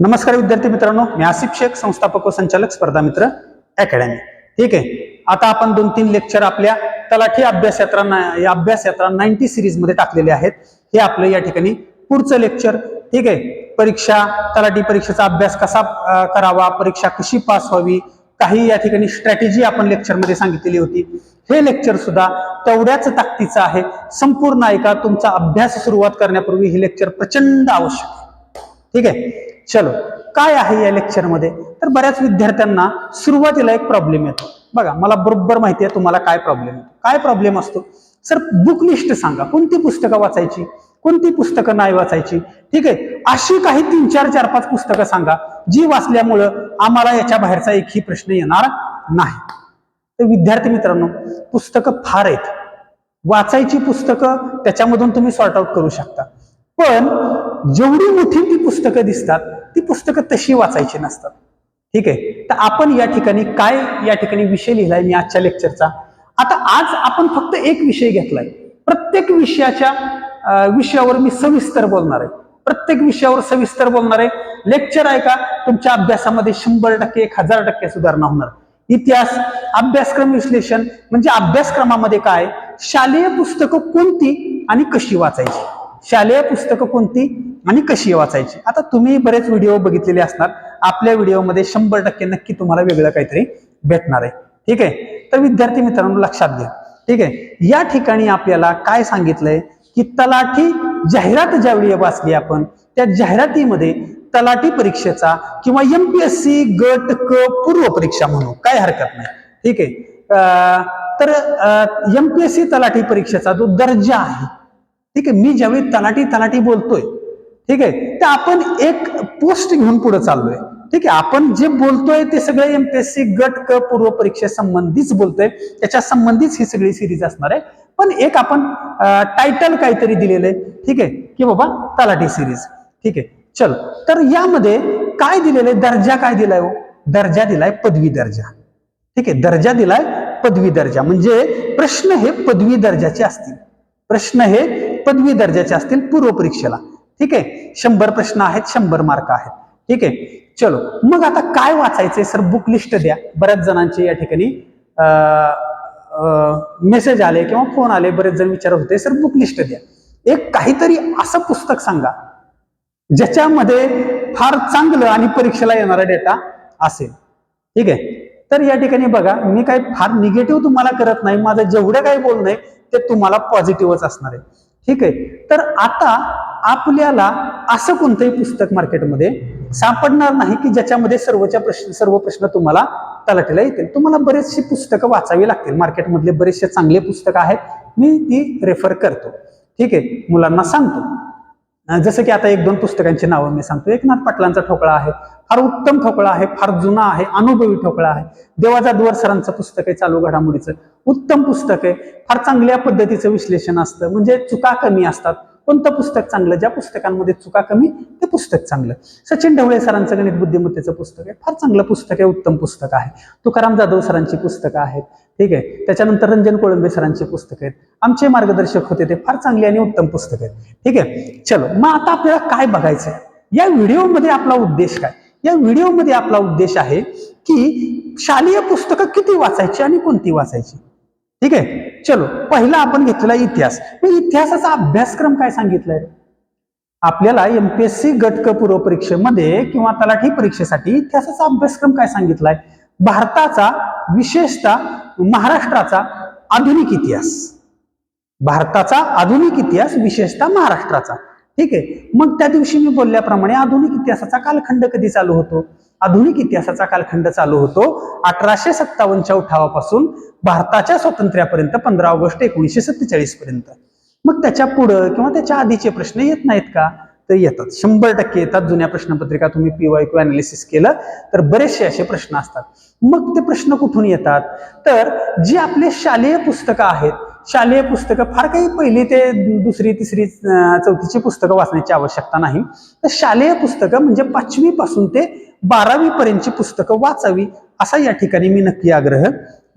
नमस्कार विद्यार्थी मित्रांनो, मी आसिफ शेख, संस्थापक व संचालक स्पर्धा मित्र अकॅडमी. ठीक आहे, आता आपण 2-3 लेक्चर आपल्या तलाठी अभ्यास यात्रा 90 सिरीज मध्ये टाकलेले आहेत. हे आपलं या ठिकाणी पुढचं लेक्चर. ठीक आहे, परीक्षा, तलाठी परीक्षेचा अभ्यास कसा करावा, परीक्षा कशी पास व्हावी, काही या ठिकाणी स्ट्रॅटेजी आपण लेक्चर मध्ये सांगितलेली होती. हे लेक्चर सुद्धा तेवढ्याच ताकदीचं आहे. संपूर्ण ऐका. तुमचा अभ्यास सुरुवात करण्यापूर्वी हे लेक्चर प्रचंड आवश्यक आहे. ठीक आहे, चलो काय आहे या लेक्चर मध्ये. तर बऱ्याच विद्यार्थ्यांना सुरुवातीला एक प्रॉब्लेम येतो. बघा, मला बरोबर माहिती आहे तुम्हाला काय प्रॉब्लेम येतो. काय प्रॉब्लेम असतो? सर बुक लिस्ट सांगा, कोणती पुस्तकं वाचायची, कोणती पुस्तकं नाही वाचायची. ठीक आहे, अशी काही 3-4, 4-5 पुस्तकं सांगा जी वाचल्यामुळं आम्हाला याच्या बाहेरचा एकही प्रश्न येणार नाही. तर विद्यार्थी मित्रांनो, पुस्तकं फार आहेत, वाचायची पुस्तकं त्याच्यामधून तुम्ही सॉर्ट आउट करू शकता. पण जेवढी मोठी ती पुस्तकं दिसतात ती पुस्तकं तशी वाचायची नसतात. ठीक आहे, तर आपण या ठिकाणी विषय लिहिलाय मी आजच्या लेक्चरचा. आता आज आपण फक्त एक विषय घेतलाय. प्रत्येक विषयावर मी सविस्तर बोलणार आहे. प्रत्येक विषयावर सविस्तर बोलणार आहे. लेक्चर ऐका, तुमच्या अभ्यासामध्ये 100%, 1000% सुधारणा होणार. इतिहास, अभ्यासक्रम विश्लेषण म्हणजे अभ्यासक्रमामध्ये काय, शालेय पुस्तकं कोणती आणि कशी वाचायची, शालेय पुस्तकं कोणती आणि कशी वाचायची. आता तुम्ही बरेच व्हिडिओ बघितलेले असणार. आपल्या व्हिडिओमध्ये 100% नक्की तुम्हाला वेगळं काहीतरी भेटणार आहे. ठीक आहे, तर विद्यार्थी मित्रांनो लक्षात घ्या. ठीक आहे, या ठिकाणी आपल्याला काय सांगितलंय की तलाठी जाहिरात ज्यावेळी वाचली आपण, त्या जाहिरातीमध्ये तलाठी परीक्षेचा किंवा MPSC गट क पूर्व परीक्षा म्हणू, काय हरकत नाही. ठीक आहे, तर MPSC तलाठी परीक्षेचा जो दर्जा आहे, ठीक आहे, मी ज्यावेळी तलाठी बोलतोय, ठीक आहे, तर आपण एक पोस्ट घेऊन पुढे चाललोय. ठीक आहे, आपण जे बोलतोय ते सगळे MPSC गट क पूर्व परीक्षे संबंधीच बोलतोय, त्याच्या संबंधीच ही सगळी सिरीज असणार आहे. पण एक आपण टायटल काहीतरी दिलेलं आहे. ठीक आहे, की बाबा तलाठी सिरीज. ठीक आहे, चलो. तर यामध्ये काय दिलेलं आहे, दर्जा काय दिलाय हो? दर्जा दिलाय पदवी दर्जा. ठीक आहे, दर्जा दिलाय पदवी दर्जा. म्हणजे प्रश्न हे पदवी दर्जाचे असतील, प्रश्न हे पदवी दर्जाचे असतील पूर्व परीक्षेला. ठीक आहे, 100 प्रश्न आहेत, 100 मार्क आहेत. ठीक आहे, चलो. मग आता काय वाचायचंय सर, बुक लिस्ट द्या. बऱ्याच जणांचे या ठिकाणी मेसेज आले किंवा फोन आले, बरेच जण विचारत होते सर बुक लिस्ट द्या. एक काहीतरी असं पुस्तक सांगा ज्याच्यामध्ये फार चांगलं आणि परीक्षेला येणारा डेटा असेल. ठीक आहे, तर या ठिकाणी बघा, मी काही फार निगेटिव्ह तुम्हाला करत नाही. माझं जेवढं काही बोलणं आहे ते तुम्हाला पॉझिटिव्हच असणार आहे. ठीक आहे, तर आता आपल्याला असं कोणतंही पुस्तक मार्केटमध्ये सापडणार नाही की ज्याच्यामध्ये सर्व प्रश्न तुम्हाला तलाठीला येतील. तुम्हाला बरेचशी पुस्तकं वाचावी लागतील. मार्केटमधले बरेचसे चांगले पुस्तकं आहेत, मी ती रेफर करतो. ठीक आहे, मुलांना सांगतो. जसं की आता 1-2 पुस्तकांची नावं मी सांगतो. एकनाथ पाटलांचा ठोकळा आहे, फार उत्तम ठोकळा आहे, फार जुना आहे, अनुभवी ठोकळा आहे. देवाजा दुवार सरांचं पुस्तक आहे, चालू घडामोडीचं, उत्तम पुस्तक आहे. फार चांगल्या पद्धतीचं विश्लेषण असतं, म्हणजे चुका कमी असतात. कोणतं पुस्तक चांगलं? ज्या पुस्तकांमध्ये चुका कमी ते पुस्तक चांगलं. सचिन ढवळे सरांचं गणित बुद्धिमत्तेचं पुस्तक आहे, फार चांगलं पुस्तक आहे, उत्तम पुस्तक आहे. तुकाराम जाधव सरांची पुस्तकं आहेत. ठीक आहे, त्याच्यानंतर रंजन कोळंबे सरांची पुस्तकं आहेत. आमचे मार्गदर्शक होते, ते फार चांगली आणि उत्तम पुस्तक आहेत. ठीक आहे, चलो. मग आता आपल्याला काय बघायचंय या व्हिडिओमध्ये? आपला उद्देश काय? या व्हिडिओमध्ये आपला उद्देश आहे की शालेय पुस्तकं किती वाचायची आणि कोणती वाचायची. ठीक आहे, चलो. पहिला आपण घेतलेला इतिहास. मग इतिहासाचा अभ्यासक्रम काय सांगितलाय आपल्याला? MPSC गट क पूर्व परीक्षेमध्ये किंवा तलाठी परीक्षेसाठी इतिहासाचा अभ्यासक्रम काय सांगितलाय? भारताचा, विशेषतः महाराष्ट्राचा आधुनिक इतिहास, भारताचा आधुनिक इतिहास, विशेषतः महाराष्ट्राचा. ठीक आहे, मग त्या दिवशी मी बोलल्याप्रमाणे आधुनिक इतिहासाचा कालखंड कधी चालू होतो? आधुनिक इतिहासाचा कालखंड चालू होतो 1857च्या उठावापासून भारताच्या स्वातंत्र्यापर्यंत, 15 ऑगस्ट 1947 पर्यंत. मग त्याच्या पुढं किंवा त्याच्या आधीचे प्रश्न येत नाहीत का? तर येतात, 100% येतात. जुन्या प्रश्नपत्रिका तुम्ही PYQ अनालिसिस केलं तर बरेचसे असे प्रश्न असतात. मग ते प्रश्न कुठून येतात? तर जी आपले शालेय पुस्तकं आहेत, शालेय पुस्तकं फार काही 1ली ते 2री, 3री, 4थीची पुस्तकं वाचण्याची आवश्यकता नाही. तर शालेय पुस्तकं म्हणजे 5वी पासून ते 12वी पर्यंतची पुस्तकं वाचावी असा या ठिकाणी मी नक्की आग्रह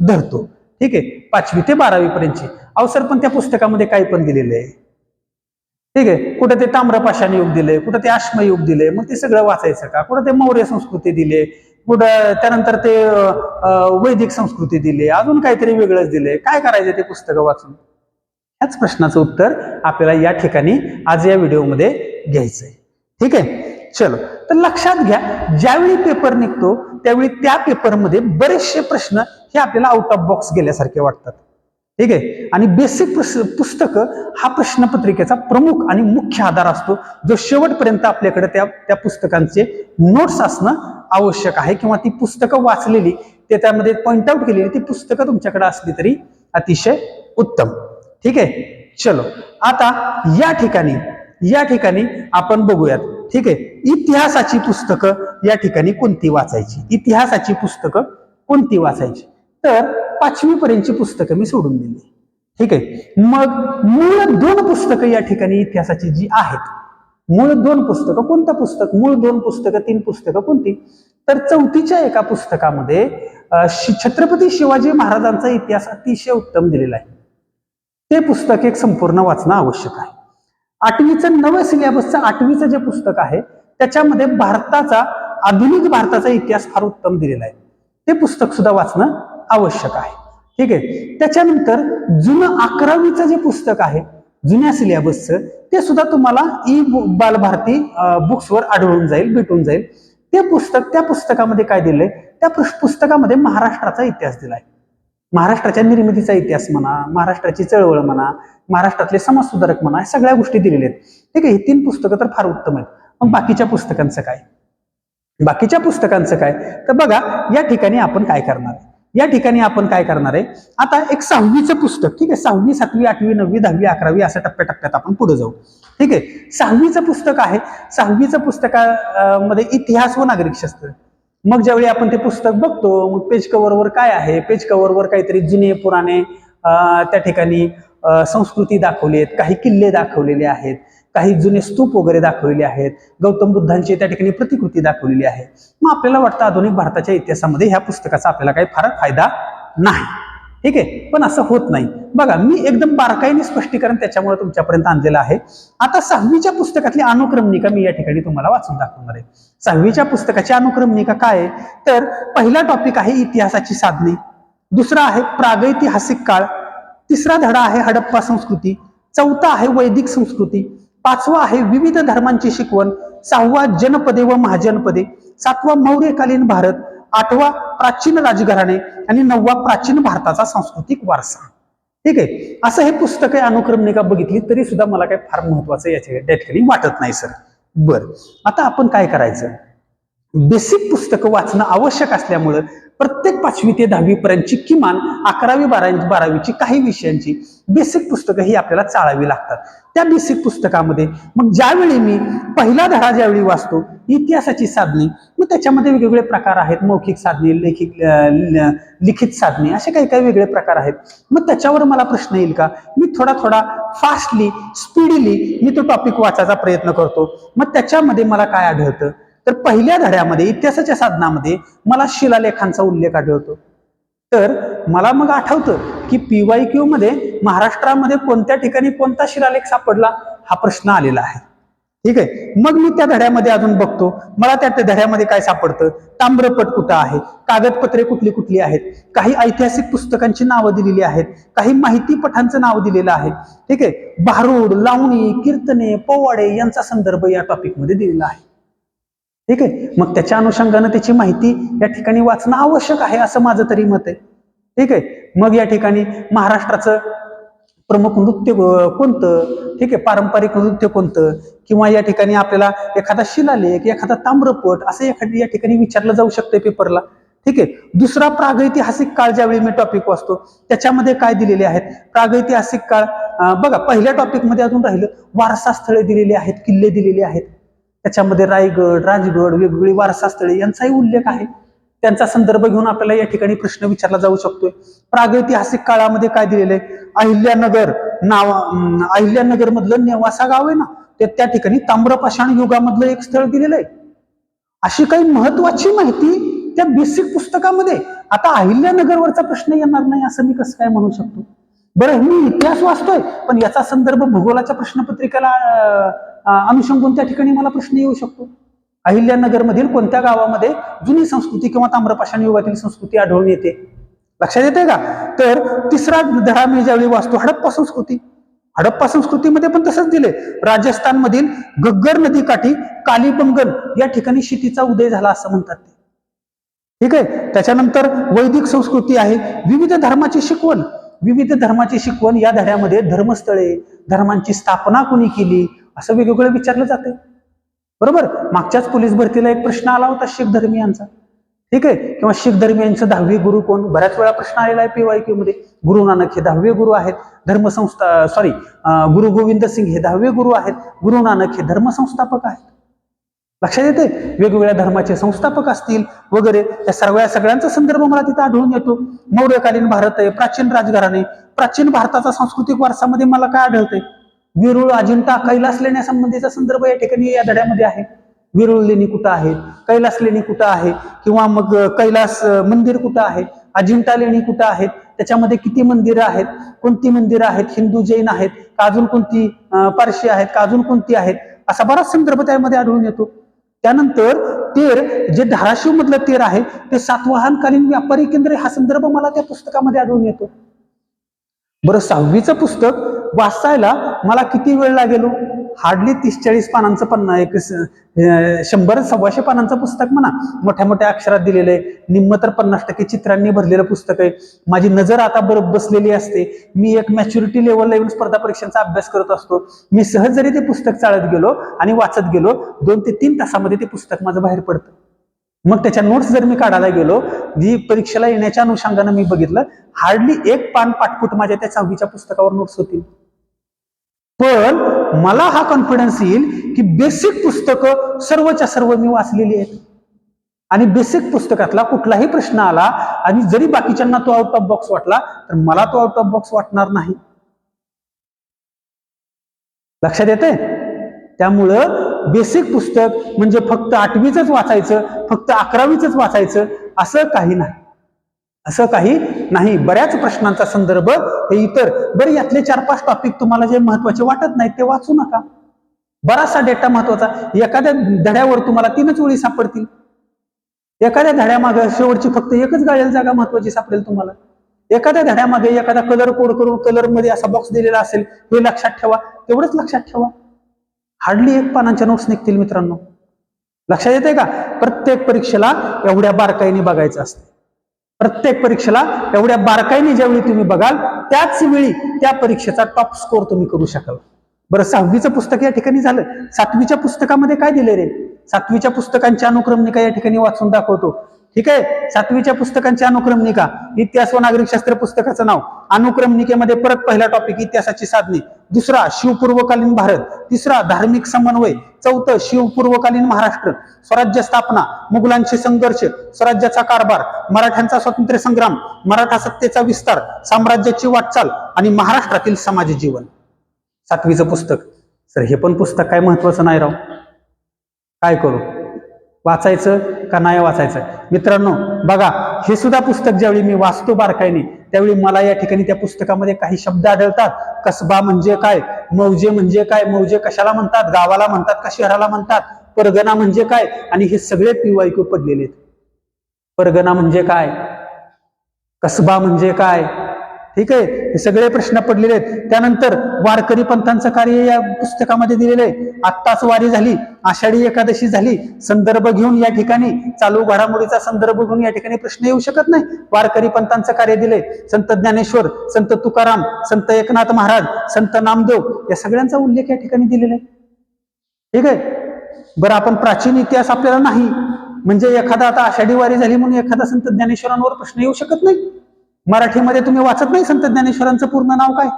धरतो. ठीक आहे, 5वी ते 12वी पर्यंतची. अहो सर, पण त्या पुस्तकामध्ये काय पण दिलेलं आहे? ठीक आहे, कुठे ते ताम्रपाषाण युग दिले, कुठे ते अश्मयुग दिले, मग ते सगळं वाचायचं का? कुठे ते मौर्य संस्कृती दिले, कुठं त्यानंतर ते वैदिक संस्कृती दिली, अजून काहीतरी वेगळंच दिले, काय करायचं ते पुस्तकं वाचून? ह्याच प्रश्नाचं उत्तर आपल्याला या ठिकाणी आज या व्हिडिओमध्ये घ्यायचंय. ठीक आहे, चलो. तर लक्षात घ्या, ज्यावेळी पेपर निघतो त्यावेळी त्या पेपरमध्ये बरेचसे प्रश्न हे आपल्याला आउट ऑफ बॉक्स गेल्यासारखे वाटतात. ठीक आहे, आणि बेसिक पुस्तक हा प्रश्नपत्रिकेचा प्रमुख आणि मुख्य आधार असतो, जो शेवटपर्यंत आपल्याकडे त्या पुस्तकांचे नोट्स असणं आवश्यक आहे, किंवा ती पुस्तकं वाचलेली त्यामध्ये पॉइंट आउट केलेली ती पुस्तकं तुमच्याकडे असली तरी अतिशय उत्तम. ठीक आहे, चलो. आता या ठिकाणी आपण बघूयात. ठीक आहे, इतिहासाची पुस्तकं या ठिकाणी कोणती वाचायची? इतिहासाची पुस्तकं कोणती वाचायची? तर 5वी पर्यंतची पुस्तकं मी सोडून दिली. ठीक आहे, मग मूळ 2 पुस्तकं या ठिकाणी इतिहासाची जी आहेत, मूळ 2 पुस्तकं, कोणतं पुस्तक? मूळ 2 पुस्तकं, 3 पुस्तकं कोणती? तर 4थीच्या एका पुस्तकामध्ये छत्रपती शिवाजी महाराजांचा इतिहास अतिशय उत्तम दिलेला आहे. ते पुस्तक एक संपूर्ण वाचणं आवश्यक आहे. 8वीचं नवं सिलेबसचं 8वीचं जे पुस्तक आहे त्याच्यामध्ये आधुनिक भारताचा इतिहास फार उत्तम दिलेला आहे. ते पुस्तक सुद्धा वाचणं आवश्यक आहे. ठीक आहे, त्याच्यानंतर जुनं 11वीचं जे पुस्तक आहे जुन्या सिलेबसचं, ते सुद्धा तुम्हाला बालभारती बुक्सवर आढळून जाईल, भेटून जाईल. त्या पुस्तकामध्ये काय दिलंय? त्या पुस्तकामध्ये महाराष्ट्राचा इतिहास दिलाय. महाराष्ट्राच्या निर्मितीचा इतिहास म्हणा, महाराष्ट्राची चळवळ म्हणा, महाराष्ट्रातले समाजसुधारक म्हणा, सगळ्या गोष्टी दिलेल्या आहेत. ठीक आहे, ही 3 पुस्तकं तर फार उत्तम आहेत. मग बाकीच्या पुस्तकांचं काय? तर बघा, या ठिकाणी आपण काय करणार आहे? आता एक 6वीचं पुस्तक, ठीक आहे, 6वी, 7वी, 8वी, 9वी, 10वी, 11वी असं टप्प्याटप्प्यात आपण पुढे जाऊ. ठीक आहे, 6वीचं पुस्तक आहे. 6वीचं पुस्तकामध्ये इतिहास व नागरिकशास्त्र. मग ज्यावेळी आपण ते पुस्तक बघतो, मग पेज कव्हरवर काय आहे? पेज कव्हरवर काहीतरी जुने पुराणे त्या ठिकाणी संस्कृती दाखवली आहेत, काही किल्ले दाखवलेले आहेत, काही जुने स्तूप वगैरे दाखवलेले आहेत, गौतम बुद्धांची त्या ठिकाणी प्रतिकृती दाखवलेली आहे. मग आपल्याला वाटतं आधुनिक भारताच्या इतिहासामध्ये ह्या पुस्तकाचा आपल्याला काही फार फायदा नाही. ठीक आहे, पण असं होत नाही. बघा, मी एकदम बारकाईने स्पष्टीकरण त्याच्यामुळे तुमच्यापर्यंत आणलेलं आहे. आता 6वीच्या पुस्तकातली अनुक्रमणिका मी या ठिकाणी तुम्हाला वाचून दाखवणार आहे. 6वीच्या पुस्तकाची अनुक्रमणिका काय आहे? तर पहिला टॉपिक आहे इतिहासाची साधने, दुसरा आहे प्रागैतिहासिक काळ, तिसरा धडा आहे हडप्पा संस्कृती, चौथा आहे वैदिक संस्कृती, 5वा आहे विविध धर्मांची शिकवण, 6वा जनपदे व महाजनपदे, 7वा मौर्यकालीन भारत, 8वा प्राचीन राजघराणे आणि 9वा प्राचीन भारताचा सांस्कृतिक वारसा. ठीक आहे, असं हे पुस्तक आहे. अनुक्रमणिका बघितली तरी सुद्धा मला काही फार महत्वाचं या ठिकाणी वाटत नाही सर. बरं, आता आपण काय करायचं? बेसिक पुस्तकं वाचणं आवश्यक असल्यामुळं प्रत्येक 5वी ते 10वी पर्यंतची किमान 11वी 12वीची काही विषयांची बेसिक पुस्तकं ही आपल्याला चाळावी लागतात. त्या बेसिक पुस्तकामध्ये मग ज्यावेळी मी पहिला धडा ज्यावेळी वाचतो इतिहासाची साधने, मग त्याच्यामध्ये वेगवेगळे प्रकार आहेत. मौखिक साधने, लिखित साधने, असे काही काही वेगळे प्रकार आहेत. मग त्याच्यावर मला प्रश्न येईल का? मी थोडा फास्टली, स्पीडीली मी तो टॉपिक वाचायचा प्रयत्न करतो. मग त्याच्यामध्ये मला काय आढळतं? तर पहिल्या धड्यामध्ये इतिहासाच्या साधनामध्ये मला शिलालेखांचा उल्लेख आढळतो. तर मला मग आठवतं की PYQ मध्ये महाराष्ट्रामध्ये कोणत्या ठिकाणी कोणता शिलालेख सापडला हा प्रश्न आलेला आहे. ठीक आहे, मग मी त्या धड्यामध्ये अजून बघतो, मला त्या धड्यामध्ये काय सापडतं? ताम्रपट कुठं आहे, कागदपत्रे कुठली कुठली आहेत, काही ऐतिहासिक पुस्तकांची नावं दिलेली आहेत, काही माहिती पठांचं नाव दिलेलं आहे. ठीक आहे, भारूड, लावणी, कीर्तने, पोवाडे यांचा संदर्भ या टॉपिक मध्ये दिलेला आहे. ठीक आहे, मग त्याच्या अनुषंगाने त्याची माहिती या ठिकाणी वाचणं आवश्यक आहे असं माझं तरी मत आहे. ठीक आहे, मग या ठिकाणी महाराष्ट्राचं प्रमुख नृत्य कोणतं, ठीक आहे, पारंपरिक नृत्य कोणतं, किंवा या ठिकाणी आपल्याला एखादा शिलालेख, एखादा ताम्रपट असं या ठिकाणी विचारलं जाऊ शकतं पेपरला. ठीक आहे, दुसरा प्रागैतिहासिक काळ ज्यावेळी मी टॉपिक वाचतो त्याच्यामध्ये काय दिलेले आहेत? प्रागैतिहासिक काळ बघा, पहिल्या टॉपिकमध्ये अजून राहिलं वारसा स्थळे दिलेली आहेत, किल्ले दिलेले आहेत. त्याच्यामध्ये रायगड, राजगड, वेगवेगळी वारसा स्थळे यांचाही उल्लेख आहे. त्यांचा संदर्भ घेऊन आपल्याला या ठिकाणी प्रश्न विचारला जाऊ शकतोय. प्रागैतिहासिक काळामध्ये काय दिलेलं आहे? अहिल्यानगर मधलं नेवासा गाव आहे ना, त्या ठिकाणी ताम्रपाषाण युगामधलं एक स्थळ दिलेलं आहे. अशी काही महत्वाची माहिती त्या बेसिक पुस्तकामध्ये. आता अहिल्यानगरवरचा प्रश्न येणार नाही असं मी कसं काय म्हणू शकतो? बरं मी इतिहास वाचतोय, पण याचा संदर्भ भूगोलाच्या प्रश्नपत्रिकेला अनुषंगून त्या ठिकाणी मला प्रश्न येऊ शकतो. अहिल्यानगरमधील कोणत्या गावामध्ये जुनी संस्कृती किंवा ताम्रपाषाण युगातील संस्कृती आढळून येते? लक्षात येते का? तर तिसरा धडा मी ज्यावेळी वाचतो, हडप्पा संस्कृती. हडप्पा संस्कृतीमध्ये पण तसंच दिले. राजस्थानमधील घग्गर नदीकाठी कालीबंगन या ठिकाणी शेतीचा उदय झाला असं म्हणतात ते. ठीक आहे. त्याच्यानंतर वैदिक संस्कृती आहे. विविध धर्माची शिकवण. विविध धर्माची शिकवण या धड्यामध्ये धर्मस्थळे, धर्मांची स्थापना कोणी केली, असं वेगवेगळं विचारलं जाते. बरोबर. मागच्याच पोलीस भरतीला एक प्रश्न आला होता शीख धर्मियांचा. ठीक आहे. किंवा शीख धर्मियांचे 10वे गुरु कोण? बऱ्याच वेळा प्रश्न आलेला आहे PYQ मध्ये. गुरु नानक हे 10वे गुरु आहेत. गुरु गोविंद सिंग हे 10वे गुरु आहेत. गुरु नानक हे धर्मसंस्थापक आहेत. लक्षात येते? वेगवेगळ्या धर्माचे संस्थापक असतील वगैरे, या सगळ्यांचा संदर्भ मला तिथे आढळून येतो. मौर्यकालीन भारत आहे, प्राचीन राजघराणे, प्राचीन भारताचा सांस्कृतिक वारसामध्ये मला काय आढळतंय? वेरूळ, अजिंठा, कैलास लेण्यासंबंधीचा संदर्भ या ठिकाणी या धड्यामध्ये आहे. वेरूळ लेणी कुठं आहेत, कैलास लेणी कुठं आहे, किंवा मग कैलास मंदिर कुठं आहे, अजिंठा लेणी कुठं आहेत, त्याच्यामध्ये किती मंदिरं आहेत, कोणती मंदिरं आहेत, हिंदू जैन आहेत का अजून कोणती पारशी आहेत का अजून कोणती आहेत, असा बराच संदर्भ त्यामध्ये आढळून येतो. त्यानंतर तेर, जे धाराशिव मधलं तेर आहे ते सातवाहनकालीन व्यापारी केंद्र, हा संदर्भ मला त्या पुस्तकामध्ये आढळून येतो. बरं, 6वीचं पुस्तक वाचायला मला किती वेळ लागेल? हार्डली 30-40 पानांचं, 100-125 पानांचं पुस्तक म्हणा. मोठ्या मोठ्या अक्षरात दिलेलं आहे. निम्म तर 50% चित्रांनी भरलेलं पुस्तक आहे. माझी नजर आता बरोबर बसलेली असते. मी एक मॅच्युरिटी लेवलला येऊन स्पर्धा परीक्षांचा अभ्यास करत असतो. मी सहज जरी ते पुस्तक चाळत गेलो आणि वाचत गेलो, 2 ते 3 तासामध्ये ते पुस्तक माझं बाहेर पडतं. मग त्याच्या नोट्स जर मी काढायला गेलो, जी परीक्षेला येण्याच्या अनुषंगानं मी बघितलं, हार्डली 1 पान पाठपुट माझ्या त्या 6वीच्या पुस्तकावर नोट्स होतील. पण मला हा कॉन्फिडन्स येईल की बेसिक पुस्तकं सर्वच्या सर्व मी वाचलेली आहेत, आणि बेसिक पुस्तकातला कुठलाही प्रश्न आला आणि जरी बाकीच्यांना तो आउट ऑफ बॉक्स वाटला, तर मला तो आउट ऑफ बॉक्स वाटणार नाही. लक्षात येते? त्यामुळं बेसिक पुस्तक म्हणजे फक्त 8वीच वाचायचं, फक्त 11वीच वाचायचं असं काही नाही. असं काही नाही. बऱ्याच प्रश्नांचा संदर्भ हे इतर, बरं यातले 4-5 टॉपिक तुम्हाला जे महत्वाचे वाटत नाहीत ते वाचू नका. बराचसा डेटा महत्वाचा. एखाद्या धड्यावर तुम्हाला 3च ओळी सापडतील. एखाद्या धड्यामागे शेवटची फक्त एकच गाळेल जागा महत्वाची सापडेल तुम्हाला. एखाद्या धड्यामागे एखादा कलर कोड करून कलर मध्ये असा बॉक्स दिलेला असेल, हे लक्षात ठेवा, तेवढंच लक्षात ठेवा. हार्डली 1 पानांच्या नोट्स निघतील मित्रांनो. लक्षात येते का? प्रत्येक परीक्षेला एवढ्या बारकाईने बघायचं असतं. प्रत्येक परीक्षेला एवढ्या बारकाईने ज्यावेळी तुम्ही बघाल, त्याच वेळी त्या परीक्षेचा टॉप स्कोर तुम्ही करू शकाल. बरं, 6वीचं पुस्तक या ठिकाणी झालं. 7वीच्या पुस्तकामध्ये काय दिले रे? 7वीच्या पुस्तकांची अनुक्रमणिका या ठिकाणी वाचून दाखवतो. ठीक आहे. 7वीच्या पुस्तकांची अनुक्रमणिका, इतिहास व नागरिकशास्त्र पुस्तकाचं नाव. अनुक्रमणिकेमध्ये परत पहिला टॉपिक इतिहासाची साधने, दुसरा शिवपूर्वकालीन भारत, तिसरा धार्मिक समन्वय, चौथं शिवपूर्वकालीन महाराष्ट्र, स्वराज्य स्थापना, मुघलांशी संघर्ष, स्वराज्याचा कारभार, मराठ्यांचा स्वातंत्र्य संग्राम, मराठा सत्तेचा विस्तार, साम्राज्याची वाटचाल आणि महाराष्ट्रातील समाज जीवन. 7वीचं पुस्तक. सर हे पण पुस्तक काय महत्वाचं नाही राव, काय करू? वाचायचं का नाही वाचायचं? मित्रांनो बघा, हे सुद्धा पुस्तक ज्यावेळी मी वाचतो बारकाईने, त्यावेळी मला या ठिकाणी त्या पुस्तकामध्ये काही शब्द आढळतात. कसबा म्हणजे काय, मौजे म्हणजे काय, मौजे कशाला म्हणतात, गावाला म्हणतात का शहराला म्हणतात, परगणा म्हणजे काय, आणि हे सगळे PYQ पडलेले आहेत. परगणा म्हणजे काय, कसबा म्हणजे काय, ठीक आहे, हे सगळे प्रश्न पडलेले आहेत. त्यानंतर वारकरी पंथांचं कार्य या पुस्तकामध्ये दिलेलं आहे. आत्ताच वारी झाली, आषाढी एकादशी झाली, संदर्भ घेऊन या ठिकाणी, चालू घडामोडीचा संदर्भ घेऊन या ठिकाणी प्रश्न येऊ शकत नाही. वारकरी पंथांचं कार्य दिले. संत ज्ञानेश्वर, संत तुकाराम, संत एकनाथ महाराज, संत नामदेव, या सगळ्यांचा उल्लेख या ठिकाणी दिलेला आहे. ठीक आहे. बरं, आपण प्राचीन इतिहास आपल्याला नाही, म्हणजे एखादा आता आषाढी वारी झाली म्हणून एखादा संत ज्ञानेश्वरांवर प्रश्न येऊ शकत नाही. मराठीमध्ये तुम्ही वाचत नाही संत ज्ञानेश्वरांचं पूर्ण नाव काय,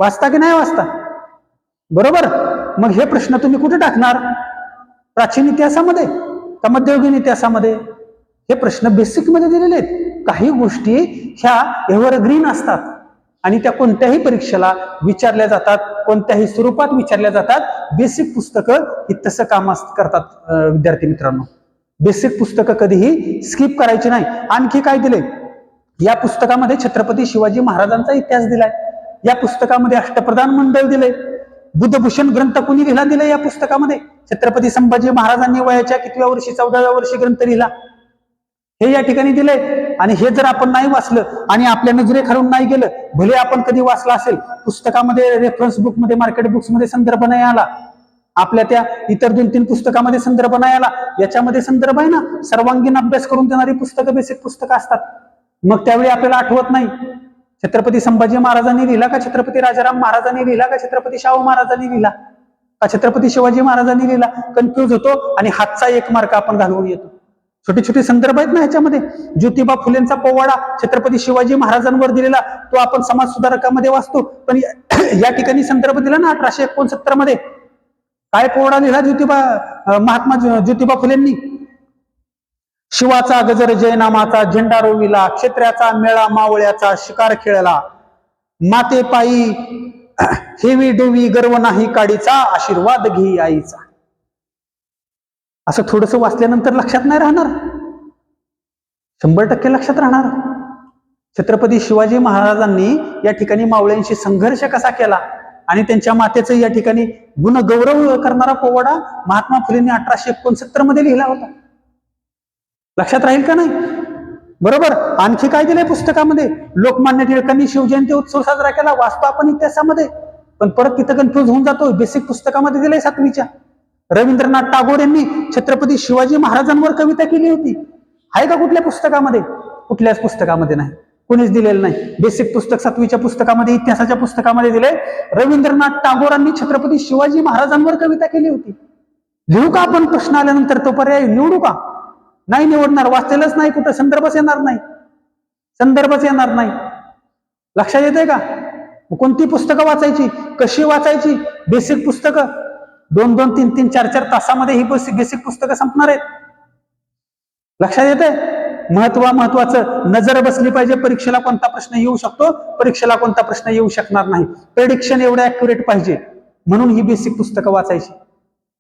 वाचता की नाही वाचता? बरोबर. मग हे प्रश्न तुम्ही कुठे टाकणार? प्राचीन इतिहासामध्ये का मध्ययुगीन इतिहासामध्ये? हे प्रश्न बेसिक मध्ये दिलेले आहेत. काही गोष्टी ह्या एव्हरग्रीन असतात आणि त्या कोणत्याही परीक्षेला विचारल्या जातात, कोणत्याही स्वरूपात विचारल्या जातात. बेसिक पुस्तकं ही तसं काम करतात विद्यार्थी मित्रांनो. बेसिक पुस्तकं कधीही स्किप करायची नाही. आणखी काय दिले या पुस्तकामध्ये? छत्रपती शिवाजी महाराजांचा इतिहास दिलाय. या पुस्तकामध्ये अष्टप्रधान मंडळ दिले. बुद्धभूषण ग्रंथ कुणी लिहिला दिलाय या पुस्तकामध्ये? छत्रपती संभाजी महाराजांनी वयाच्या कितव्या वर्षी 14व्या वर्षी ग्रंथ लिहिला हे या ठिकाणी दिलंय. आणि हे जर आपण नाही वाचलं आणि आपल्या नजरेखालून नाही गेलं, भले आपण कधी वाचलं असेल, पुस्तकामध्ये रेफरन्स बुकमध्ये मार्केट बुक्स मध्ये संदर्भ नाही आला, आपल्या त्या इतर 2-3 पुस्तकामध्ये संदर्भ नाही आला, याच्यामध्ये संदर्भ आहे ना. सर्वांगीण अभ्यास करून देणारी पुस्तकं बेसिक पुस्तकं असतात. मग त्यावेळी आपल्याला आठवत नाही छत्रपती संभाजी महाराजांनी लिहिला का, छत्रपती राजाराम महाराजांनी लिहिला का, छत्रपती शाहू महाराजांनी लिहिला का, छत्रपती शिवाजी महाराजांनी लिहिला. कन्फ्युज होतो आणि हातचा 1 मार्क आपण घालवून येतो. छोटे छोटे संदर्भ आहेत ना ह्याच्यामध्ये. ज्योतिबा फुलेंचा पोवाडा छत्रपती शिवाजी महाराजांवर दिलेला तो आपण समाज सुधारकामध्ये वाचतो, पण या ठिकाणी संदर्भ दिला ना 1869 मध्ये. काय पोवाडा लिहिला महात्मा ज्योतिबा फुलेंनी? शिवाचा गजर जयनामाचा झेंडा रोविला, क्षेत्र्याचा मेळा मावळ्याचा शिकार खेळला, माते पायी हेवी डोवी गर्व नाही काडीचा, आशीर्वाद घे आईचा. असं थोडस वाचल्यानंतर लक्षात नाही राहणार? 100% लक्षात राहणार. छत्रपती शिवाजी महाराजांनी या ठिकाणी मावळ्यांशी संघर्ष कसा केला आणि त्यांच्या मातेचं या ठिकाणी गुणगौरव करणारा पोवाडा महात्मा फुलेंनी 1869 मध्ये लिहिला होता. लक्षात राहील का नाही? बरोबर. आणखी काय दिलंय पुस्तकामध्ये? लोकमान्य टिळकांनी शिवजयंती उत्सव साजरा केला, वाचतो आपण इतिहासामध्ये, पण परत तिथं कन्फ्युज होऊन जातो. बेसिक पुस्तकामध्ये दिलंय 7वीच्या. रवींद्रनाथ टागोर यांनी छत्रपती शिवाजी महाराजांवर कविता केली होती. आहे का कुठल्या पुस्तकामध्ये? कुठल्याच पुस्तकामध्ये नाही, कोणीच दिलेलं नाही. बेसिक पुस्तक 7वीच्या पुस्तकामध्ये, इतिहासाच्या पुस्तकामध्ये दिले. रवींद्रनाथ टागोरांनी छत्रपती शिवाजी महाराजांवर कविता केली होती. लिहू का आपण? प्रश्न आल्यानंतर तो पर्याय निवडू का? नाही निवडणार. वाचलेलंच नाही, कुठं संदर्भच येणार नाही, संदर्भच येणार नाही. लक्षात येतंय का? कोणती पुस्तकं वाचायची, कशी वाचायची? बेसिक पुस्तकं 2-2, 3-3, 4-4 तासामध्ये ही बेसिक पुस्तकं संपणार आहेत. लक्षात येतंय? महत्वाचं नजर बसली पाहिजे. परीक्षेला कोणता प्रश्न येऊ शकतो, परीक्षेला कोणता प्रश्न येऊ शकणार नाही. प्रेडिक्शन एवढं ऍक्युरेट पाहिजे, म्हणून ही बेसिक पुस्तकं वाचायची.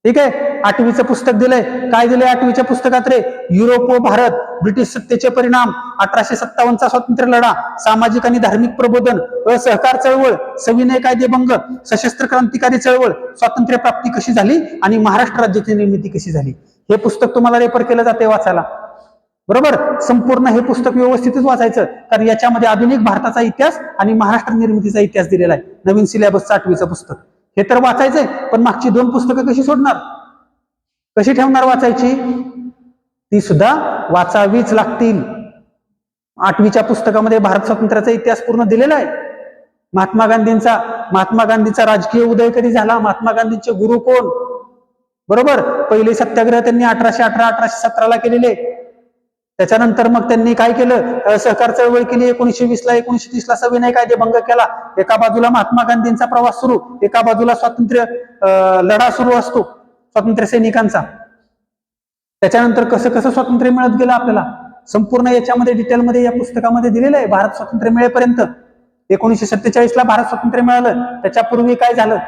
ठीक आहे. 8वीचं पुस्तक दिलंय. काय दिलंय 8वीच्या पुस्तकात रे? युरोप व भारत, ब्रिटिश सत्तेचे परिणाम, 1857चा स्वातंत्र्य लढा, सामाजिक आणि धार्मिक प्रबोधन, असहकार चळवळ, सविनय कायदेभंग, सशस्त्र क्रांतिकारी चळवळ, स्वातंत्र्य प्राप्ती कशी झाली आणि महाराष्ट्र राज्याची निर्मिती कशी झाली. हे पुस्तक तुम्हाला रेफर केलं जाते वाचायला. बरोबर. संपूर्ण हे पुस्तक व्यवस्थितच वाचायचं, कारण याच्यामध्ये आधुनिक भारताचा इतिहास आणि महाराष्ट्र निर्मितीचा इतिहास दिलेला आहे. नवीन सिलेबसचं 8वीचं पुस्तक हे तर वाचायचंय, पण मागची 2 पुस्तकं कशी सोडणार, कशी ठेवणार वाचायची? ती सुद्धा वाचावीच लागतील. 8वीच्या पुस्तकामध्ये भारत स्वातंत्र्याचा इतिहास पूर्ण दिलेला आहे. महात्मा गांधींचा राजकीय उदय कधी झाला, महात्मा गांधींचे गुरु कोण, बरोबर. पहिले सत्याग्रह त्यांनी 1818-1817 केलेले. त्याच्यानंतर मग त्यांनी काय केलं? सहकार चळवळ केली 1920ला. 1930ला सविनय कायदेभंग केला. एका बाजूला महात्मा गांधींचा प्रवास सुरू, एका बाजूला स्वातंत्र्य लढा सुरू असतो स्वातंत्र्य सैनिकांचा. त्याच्यानंतर कसं कसं स्वातंत्र्य मिळत गेलं आपल्याला संपूर्ण याच्यामध्ये डिटेलमध्ये या पुस्तकामध्ये दिलेलं आहे. भारत स्वातंत्र्य मिळेपर्यंत 1947ला भारत स्वातंत्र्य मिळालं. त्याच्यापूर्वी काय झालं?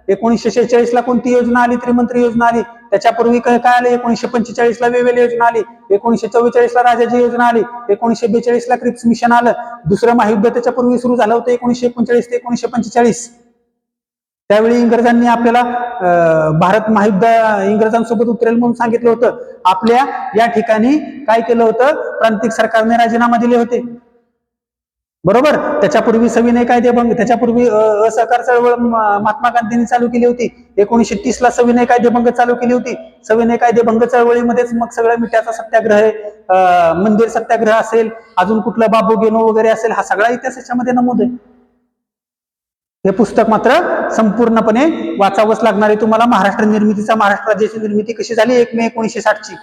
1946ला कोणती योजना आली? त्रिमंत्री योजना आली. त्याच्यापूर्वी काय आलं? 1945ला वेवेल योजना आली. 1944ला राजाजी योजना आली. 1942ला क्रिप्स मिशन आलं. दुसरं महायुद्ध त्याच्यापूर्वी सुरू झालं होतं 1939 ते 1945. त्यावेळी इंग्रजांनी आपल्याला भारत महायुद्ध इंग्रजांसोबत उतरेल म्हणून सांगितलं होतं. आपल्या या ठिकाणी काय केलं होतं? प्रांतिक सरकारने राजीनामा दिले होते, बरोबर. त्याच्यापूर्वी सविनय कायदेभंग, त्याच्यापूर्वी असहकार चळवळ महात्मा गांधींनी चालू केली होती. 1930ला सविनय कायदेभंग चालू केली होती. सविनय कायदेभंग चळवळीमध्येच मग सगळं मिठाचा सत्याग्रह आहे, मंदिर सत्याग्रह असेल, अजून कुठलं बाबू गेनो वगैरे असेल, हा सगळा इतिहास याच्यामध्ये नमूद आहे. हे पुस्तक मात्र संपूर्णपणे वाचावंच लागणार आहे तुम्हाला. महाराष्ट्र निर्मितीचा, महाराष्ट्र राज्याची निर्मिती कशी झाली 1 मे 1960ची.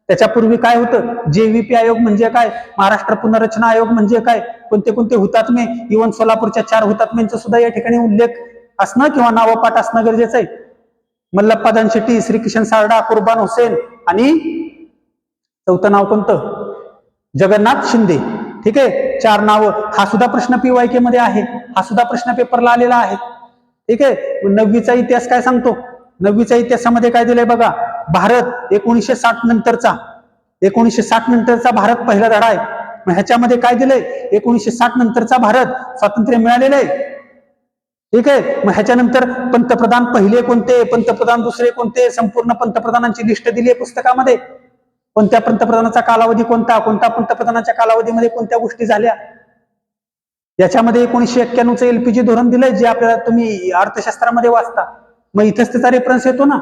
त्याच्यापूर्वी काय होतं? जेव्हीपी आयोग म्हणजे काय, महाराष्ट्र पुनर्रचना आयोग म्हणजे काय, कोणते कोणते हुतात्मे, इव्हन सोलापूरच्या 4 हुतात्म्यांचा सुद्धा या ठिकाणी उल्लेख असणं किंवा नावपाठ असणं गरजेचं आहे. मल्लप्पा दानशेट्टी, श्रीकिशन सारडा, कुर्बान हुसेन आणि 4थं नाव कोणतं? जगन्नाथ शिंदे. ठीक आहे. 4 नावं. हा सुद्धा प्रश्न PYQ मध्ये आहे, हा सुद्धा प्रश्न पेपरला आलेला आहे. ठीक आहे. 9वीचा इतिहास काय सांगतो? 9वीच्या इतिहासामध्ये काय दिलंय बघा. भारत 1960 नंतरचा, 1960 नंतरचा भारत पहिला धडा आहे. मग ह्याच्यामध्ये काय दिलंय? 1960 नंतरचा भारत स्वातंत्र्य मिळालेलं आहे. ठीक आहे. मग ह्याच्यानंतर पंतप्रधान पहिले कोणते, पंतप्रधान दुसरे कोणते, संपूर्ण पंतप्रधानांची लिस्ट दिली आहे पुस्तकामध्ये. कोणत्या पंतप्रधानाचा कालावधी कोणता, कोणत्या पंतप्रधानाच्या कालावधीमध्ये कोणत्या गोष्टी झाल्या. याच्यामध्ये 1991चं एलपीजी धोरण दिलंय, जे आपल्याला तुम्ही अर्थशास्त्रामध्ये वाचता. मग इथंच त्याचा रेफरन्स येतो ना.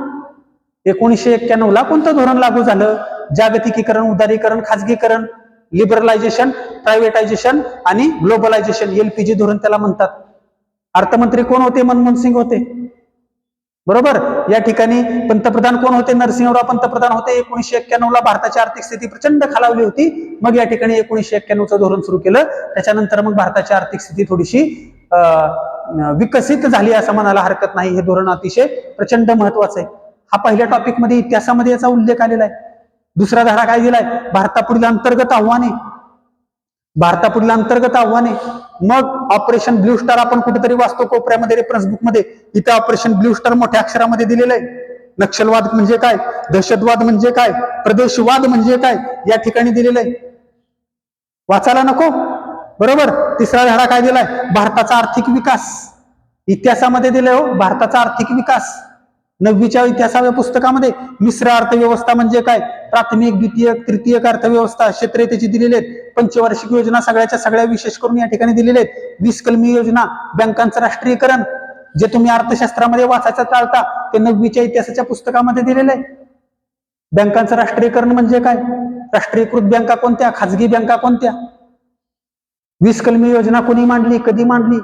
1991ला कोणतं धोरण लागू झालं? जागतिकीकरण, उदारीकरण, खाजगीकरण, लिबरलायझेशन, प्रायव्हेटायझेशन आणि ग्लोबलायझेशन, एलपीजी धोरण त्याला म्हणतात. अर्थमंत्री कोण होते? मनमोहन सिंग होते. बरोबर. या ठिकाणी पंतप्रधान कोण होते? नरसिंहराव पंतप्रधान होते. 1991ला भारताची आर्थिक स्थिती प्रचंड खालावली होती. मग या ठिकाणी 1991चं धोरण सुरू केलं. त्याच्यानंतर मग भारताची आर्थिक स्थिती थोडीशी विकसित झाली असं म्हणायला हरकत नाही. हे धोरण अतिशय प्रचंड महत्वाचं आहे. हा पहिल्या टॉपिक मध्ये इतिहासामध्ये याचा उल्लेख आलेला आहे. दुसरा धडा काय दिलाय? भारतापुढील अंतर्गत आव्हाने. भारतापुढील अंतर्गत आव्हाने. मग ऑपरेशन ब्ल्यू स्टार आपण कुठेतरी वाचतो कोपऱ्यामध्ये रेफरन्स बुक मध्ये. इथे ऑपरेशन ब्ल्यू स्टार मोठ्या अक्षरामध्ये दिलेलं आहे. नक्षलवाद म्हणजे काय, दहशतवाद म्हणजे काय, प्रदेशवाद म्हणजे काय, या ठिकाणी दिलेलं आहे. वाचायला नको. बरोबर. तिसरा धडा काय दिलाय? भारताचा आर्थिक विकास. इतिहासामध्ये दिलाय हो, भारताचा आर्थिक विकास. 9वीच्या इतिहासाच्या पुस्तकामध्ये मिश्र अर्थव्यवस्था म्हणजे काय, प्राथमिक, द्वितीय, तृतीयक अर्थव्यवस्था क्षेत्रे त्याची दिलेली आहेत. पंचवार्षिक योजना सगळ्याच्या सगळ्या विशेष करून या ठिकाणी दिलेले आहेत. 20 कलमी योजना, बँकांचं राष्ट्रीयकरण, जे तुम्ही अर्थशास्त्रामध्ये वाचायचं टाळता ते 9वीच्या इतिहासाच्या पुस्तकामध्ये दिलेले आहे. बँकांचं राष्ट्रीयकरण म्हणजे काय, राष्ट्रीयकृत बँका कोणत्या, खाजगी बँका कोणत्या, 20 कलमी योजना कोणी मांडली, कधी मांडली.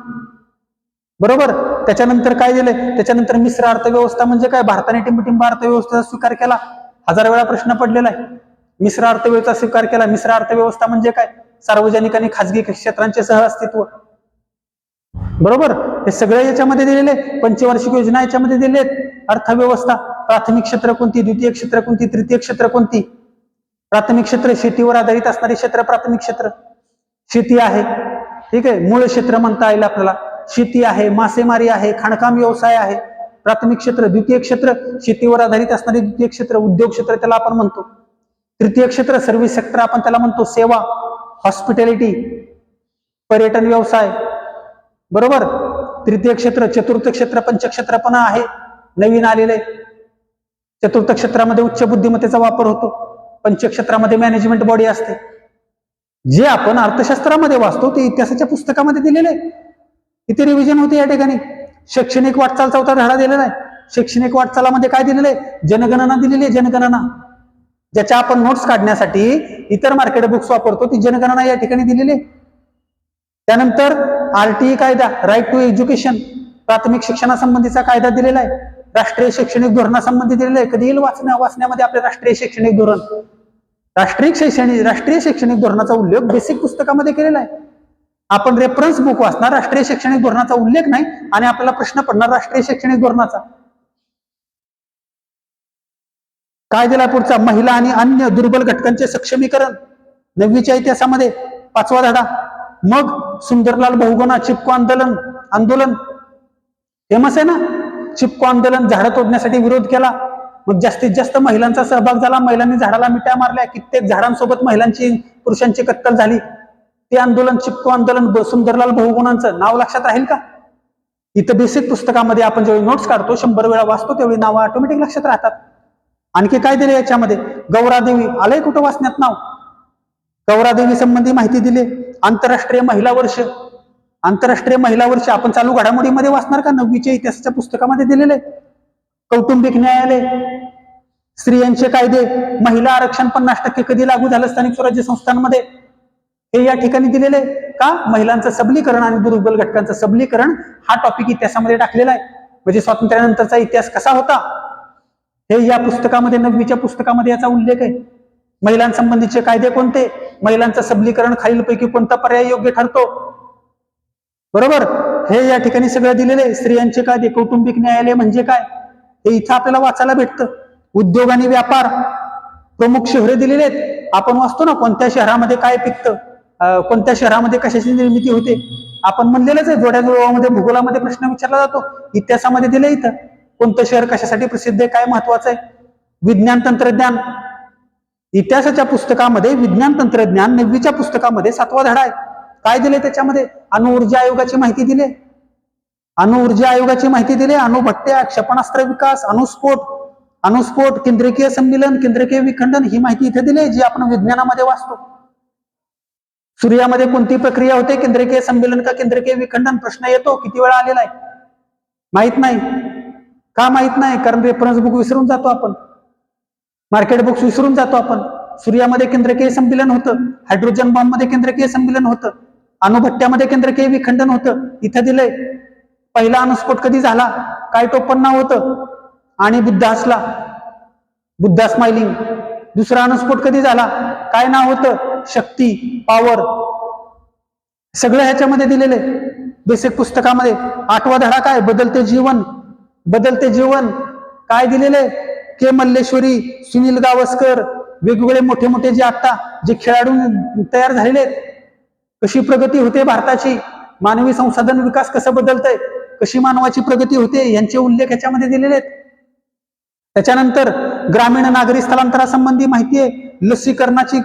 बरोबर. त्याच्यानंतर काय दिलंय? त्याच्यानंतर मिश्र अर्थव्यवस्था म्हणजे काय, भारताने टिंबटिंब अर्थव्यवस्थेचा स्वीकार केला. 1000 वेळा प्रश्न पडलेला आहे. मिश्र अर्थव्यवस्था स्वीकार केला. मिश्र अर्थव्यवस्था म्हणजे काय, सार्वजनिक आणि खाजगी क्षेत्रांचे सहअस्तित्व. बरोबर. हे सगळे याच्यामध्ये दिलेले. पंचवार्षिक योजना याच्यामध्ये दिलेत. अर्थव्यवस्था, प्राथमिक क्षेत्र कोणती, द्वितीय क्षेत्र कोणती, तृतीय क्षेत्र कोणती. प्राथमिक क्षेत्र शेतीवर आधारित असणारे क्षेत्र प्राथमिक क्षेत्र. शेती आहे, ठीक आहे, मूळ क्षेत्र म्हणता येईल आपल्याला. शेती आहे, मासेमारी आहे, खाणकाम व्यवसाय आहे, प्राथमिक क्षेत्र. द्वितीय क्षेत्र शेतीवर आधारित असणारे द्वितीय क्षेत्र, उद्योग क्षेत्र त्याला आपण म्हणतो. तृतीय क्षेत्र सर्व्हिस सेक्टर आपण त्याला म्हणतो, सेवा, हॉस्पिटॅलिटी, पर्यटन व्यवसाय. बरोबर. तृतीय क्षेत्र. चतुर्थ क्षेत्र पंचक्षेत्र पण आहे, नवीन आलेले. चतुर्थ क्षेत्रामध्ये उच्च बुद्धिमत्तेचा वापर होतो. पंचक्षेत्रामध्ये मॅनेजमेंट बॉडी असते. जे आपण अर्थशास्त्रामध्ये वाचतो ते इतिहासाच्या पुस्तकामध्ये दिलेले. किती रिव्हिजन होते या ठिकाणी. शैक्षणिक वाटचाल 4था धडा दिलेला आहे. शैक्षणिक वाटचालामध्ये काय दिलेलं आहे? जनगणना दिलेली आहे. जनगणना, ज्याच्या आपण नोट्स काढण्यासाठी इतर मार्केट बुक्स वापरतो, ती जनगणना या ठिकाणी दिलेली आहे. त्यानंतर आरटीई कायदा, राईट टू एज्युकेशन, प्राथमिक शिक्षणासंबंधीचा कायदा दिलेला आहे. राष्ट्रीय शैक्षणिक धोरणासंबंधी दिलेलं आहे. कधी येईल वाचण्यामध्ये आपले राष्ट्रीय शैक्षणिक धोरण. राष्ट्रीय शैक्षणिक धोरणाचा उल्लेख बेसिक पुस्तकामध्ये केलेला आहे. आपण रेफरन्स बुक वाचणार, राष्ट्रीय शैक्षणिक धोरणाचा उल्लेख नाही, आणि आपल्याला प्रश्न पडणार राष्ट्रीय शैक्षणिक धोरणाचा. काय दिला पुढचा? महिला आणि अन्य दुर्बल घटकांचे सक्षमीकरण, 9वीच्या इतिहासामध्ये 5वा धडा. मग सुंदरलाल बहुगुणा चिपको आंदोलन फेमस आहे ना. चिपको आंदोलन, झाडं तोडण्यासाठी विरोध केला. मग जास्तीत जास्त महिलांचा सहभाग झाला. महिलांनी झाडाला मिठ्या मारल्या. कित्येक झाडांसोबत महिलांची, पुरुषांची कत्तल झाली. ते आंदोलन, चिपको आंदोलन, सुंदरलाल बहुगुणांचं नाव लक्षात राहील का? इथं बेसिक पुस्तकामध्ये आपण जेव्हा नोट्स काढतो, 100 वेळा वाचतो, तेवढी नाव ऑटोमॅटिक लक्षात राहतात. आणखी काय दिले याच्यामध्ये? गौरादेवी आलंय कुठं वाचण्यात नाव? गौरादेवी संबंधी माहिती दिली. आंतरराष्ट्रीय महिला वर्ष, आंतरराष्ट्रीय महिला वर्ष आपण चालू घडामोडीमध्ये वाचणार का? 9वीच्या इतिहासाच्या पुस्तकामध्ये दिलेले. कौटुंबिक न्यायालय, स्त्रियांचे कायदे, महिला आरक्षण 50% कधी लागू झालं स्थानिक स्वराज्य संस्थांमध्ये, हे या ठिकाणी दिलेले. का? महिलांचं सबलीकरण आणि दुर्बल घटकांचं सबलीकरण हा टॉपिक इतिहासामध्ये टाकलेला आहे. म्हणजे स्वातंत्र्यानंतरचा इतिहास कसा होता हे या पुस्तकामध्ये, 9वीच्या पुस्तकामध्ये याचा उल्लेख आहे. महिलांसंबंधीचे कायदे कोणते, महिलांचं सबलीकरण खालीलपैकी कोणता पर्याय योग्य ठरतो. बरोबर. हे या ठिकाणी सगळं दिलेलं आहे. स्त्रियांचे कायदे, कौटुंबिक न्यायालय म्हणजे काय, हे इथं आपल्याला वाचायला भेटतं. उद्योग आणि व्यापार, प्रमुख शहरे दिलेले आहेत. आपण वाचतो ना, कोणत्या शहरामध्ये काय पिकतं, कोणत्या शहरामध्ये कशाची निर्मिती होते. आपण म्हणलेलंच आहे, जोड्या जुळवामध्ये भूगोलामध्ये प्रश्न विचारला जातो. इतिहासामध्ये दिले इथं कोणतं शहर कशासाठी प्रसिद्ध आहे, काय महत्वाचं आहे. विज्ञान तंत्रज्ञान, इतिहासाच्या पुस्तकामध्ये विज्ञान तंत्रज्ञान, 9वीच्या पुस्तकामध्ये 7वा धडा आहे. काय दिले त्याच्यामध्ये? अणुऊर्जा आयोगाची माहिती दिली. अणु ऊर्जा आयोगाची माहिती दिली, अणुभट्ट्या, क्षेपणास्त्र विकास, अणुस्फोट, केंद्रकीय संमेलन, केंद्रकीय विखंडन, ही माहिती इथे दिली जी आपण विज्ञानामध्ये वाचतो. सूर्यामध्ये कोणती प्रक्रिया होते, केंद्रकीय संमेलन का केंद्रकीय विखंडन, प्रश्न येतो, किती वेळा आलेला आहे माहित नाही. का माहित नाही? कारण रेफरन्स बुक विसरून जातो आपण, मार्केट बुक्स विसरून जातो आपण. सूर्यामध्ये केंद्रकीय संमेलन होतं, हायड्रोजन बॉम्ब मध्ये केंद्रकीय संमेलन होतं, अणुभट्ट्यामध्ये केंद्रकीय विखंडन होतं. इथं दिलंय पहिला अणुस्फोट कधी झाला, काय टोपण नाव होतं, आणि बुद्धा स्माइलिंग. दुसरा अणुस्फोट कधी झाला, काय नाव होतं, शक्ती, पॉवर. सगळं ह्याच्यामध्ये दिलेले बेसिक पुस्तकामध्ये. 8वा धडा काय, बदलते जीवन काय दिलेले, के मल्लेश्वरी, सुनील गावस्कर, वेगवेगळे मोठे मोठे जे आता जे खेळाडू तयार झालेले आहेत, कशी प्रगती होते भारताची, मानवी संसाधन विकास कसं बदलतंय, कशी मानवाची प्रगती होते, यांचे उल्लेख याच्यामध्ये दिलेले आहेत. त्याच्यानंतर ग्रामीण नागरी स्थलांतरासंबंधी माहिती आहे, लसीकरणाची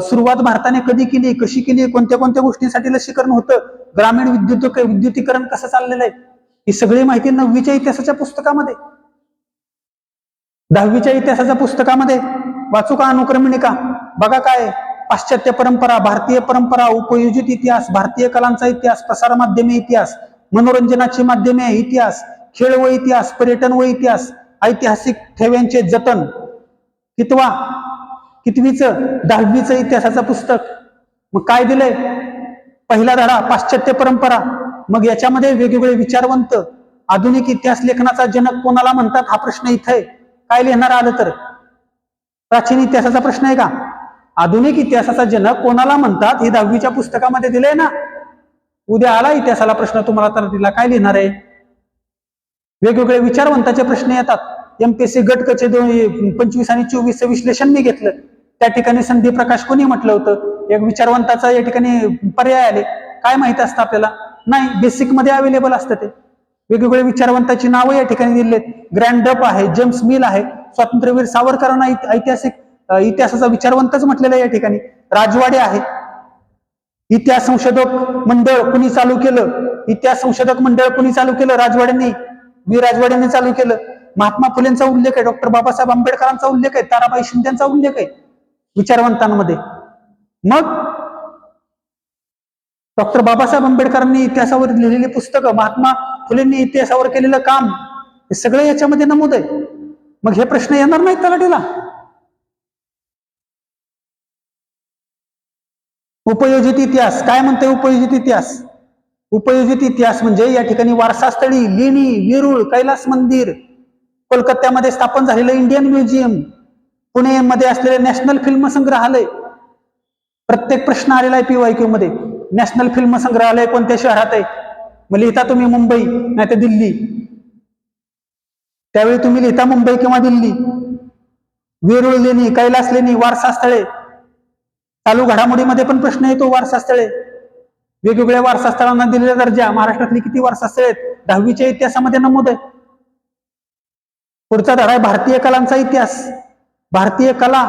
सुरुवात भारताने कधी केली, कशी केली, कोणत्या कोणत्या गोष्टींसाठी लसीकरण होतं, ग्रामीण विद्युतीकरण कसं चाललेलं आहे, ही सगळी माहिती 9वीच्या इतिहासाच्या पुस्तकामध्ये, 10वीच्या इतिहासाच्या पुस्तकामध्ये. वाचू का अनुक्रमणिका? बघा काय, पाश्चात्य परंपरा, भारतीय परंपरा, उपयोजित इतिहास, भारतीय कलांचा इतिहास, प्रसार माध्यमे इतिहास, मनोरंजनाची माध्यमे इतिहास, खेळ व इतिहास, पर्यटन व इतिहास, ऐतिहासिक ठेव्यांचे जतन. कितवीचं? 10वीचं इतिहासाचं पुस्तक. मग काय दिलंय, पहिला धडा पाश्चात्य परंपरा. मग याच्यामध्ये वेगवेगळे विचारवंत, आधुनिक इतिहास लेखनाचा जनक कोणाला म्हणतात, हा प्रश्न इथं आहे. काय लिहिणार आलं तर, प्राचीन इतिहासाचा प्रश्न आहे का, आधुनिक इतिहासाचा जनक कोणाला म्हणतात, हे 10वीच्या पुस्तकामध्ये दिलंय ना. उद्या आला इतिहासाला प्रश्न तुम्हाला, तर तिला काय लिहिणार आहे, वेगवेगळे विचारवंताचे प्रश्न येतात. एमपीएससी गट कचे 25 आणि 24चं विश्लेषण मी घेतलं, त्या ठिकाणी संधी प्रकाश कोणी म्हटलं होतं, एक विचारवंताचा या ठिकाणी पर्याय आले. काय माहित असतं आपल्याला, नाही, बेसिक मध्ये अवेलेबल असतं ते. वेगवेगळे विचारवंताची नावं या ठिकाणी दिलेत. ग्रँड डप आहे, जेम्स मिल आहे, स्वातंत्र्यवीर सावरकरांना इतिहासाचा विचारवंतच म्हटलेला या ठिकाणी. राजवाडे आहे. इतिहास संशोधक मंडळ कुणी चालू केलं, राजवाड्यांनी, राजवाड्यांनी चालू केलं. महात्मा फुलेंचा उल्लेख आहे, डॉक्टर बाबासाहेब आंबेडकरांचा उल्लेख आहे, ताराबाई शिंदेचा उल्लेख आहे विचारवंतांमध्ये. मग डॉक्टर बाबासाहेब आंबेडकरांनी इतिहासावर लिहिलेली पुस्तकं, महात्मा फुलेंनी इतिहासावर केलेलं काम, हे सगळं याच्यामध्ये नमूद आहे. मग हे प्रश्न येणार नाहीत तलाठीला. उपयोजित इतिहास काय म्हणते, उपयोजित इतिहास म्हणजे या ठिकाणी वारसास्थळी, लेणी, वेरूळ, कैलास मंदिर, कोलकात्यामध्ये स्थापन झालेलं इंडियन म्युझियम, पुणे मध्ये असलेले नॅशनल फिल्म संग्रहालय. प्रत्येक प्रश्न आलेला आहे PYQ मध्ये. नॅशनल फिल्म संग्रहालय कोणत्या शहरात आहे, मग लिहिता तुम्ही मुंबई नाही तर दिल्ली. त्यावेळी तुम्ही लिहिता मुंबई किंवा दिल्ली. वेरूळ लेणी, कैलास लेणी, वारसास्थळे. चालू घडामोडीमध्ये पण प्रश्न येतो, वारसास्थळे, वेगवेगळ्या वारसास्थळांना दिलेला दर्जा, महाराष्ट्रातली किती वारसास्थळे आहेत, 10वीच्या इतिहासामध्ये नमूद आहे. पुढचा धडा आहे भारतीय कलांचा इतिहास, भारतीय कला,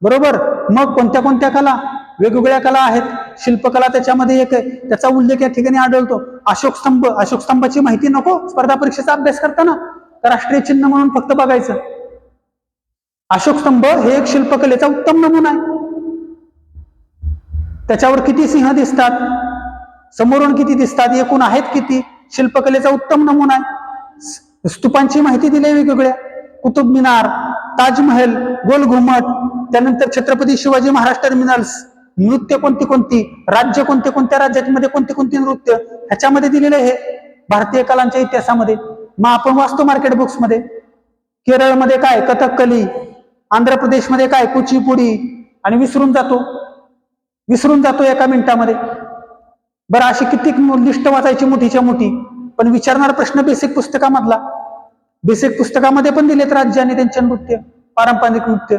बरोबर. मग कोणत्या कोणत्या कला, वेगवेगळ्या कला आहेत. शिल्पकला त्याच्यामध्ये एक आहे, त्याचा उल्लेख या ठिकाणी आढळतो. अशोक स्तंभाची माहिती नको स्पर्धा परीक्षेचा अभ्यास करताना, तर राष्ट्रीय चिन्ह म्हणून फक्त बघायचं. अशोक स्तंभ हे एक शिल्पकलेचा उत्तम नमुना आहे. त्याच्यावर किती सिंह दिसतात, समोरून किती दिसतात, एकूण आहेत किती, शिल्पकलेचा उत्तम नमुना आहे. स्तूपांची माहिती दिली वेगवेगळ्या, कुतुब मिनार, ताजमहल, गोल घुमट, त्यानंतर छत्रपती शिवाजी महाराज टर्मिनल्स, नृत्य कोणती कोणती, राज्य कोणते कोणत्या राज्यामध्ये कोणते कोणते नृत्य, ह्याच्यामध्ये दिलेले हे भारतीय कलांच्या इतिहासामध्ये. मग आपण वाचतो मार्केट बुक्स मध्ये, केरळमध्ये काय कथकली, आंध्र प्रदेशमध्ये काय कुचिपुडी, आणि विसरून जातो एका मिनिटामध्ये. बरं, अशी किती लिस्ट वाचायची मोठीच्या मोठी, पण विचारणार प्रश्न बेसिक पुस्तकामधला. बेसिक पुस्तकामध्ये पण दिलेत राज्य आणि त्यांचे नृत्य, पारंपरिक नृत्य.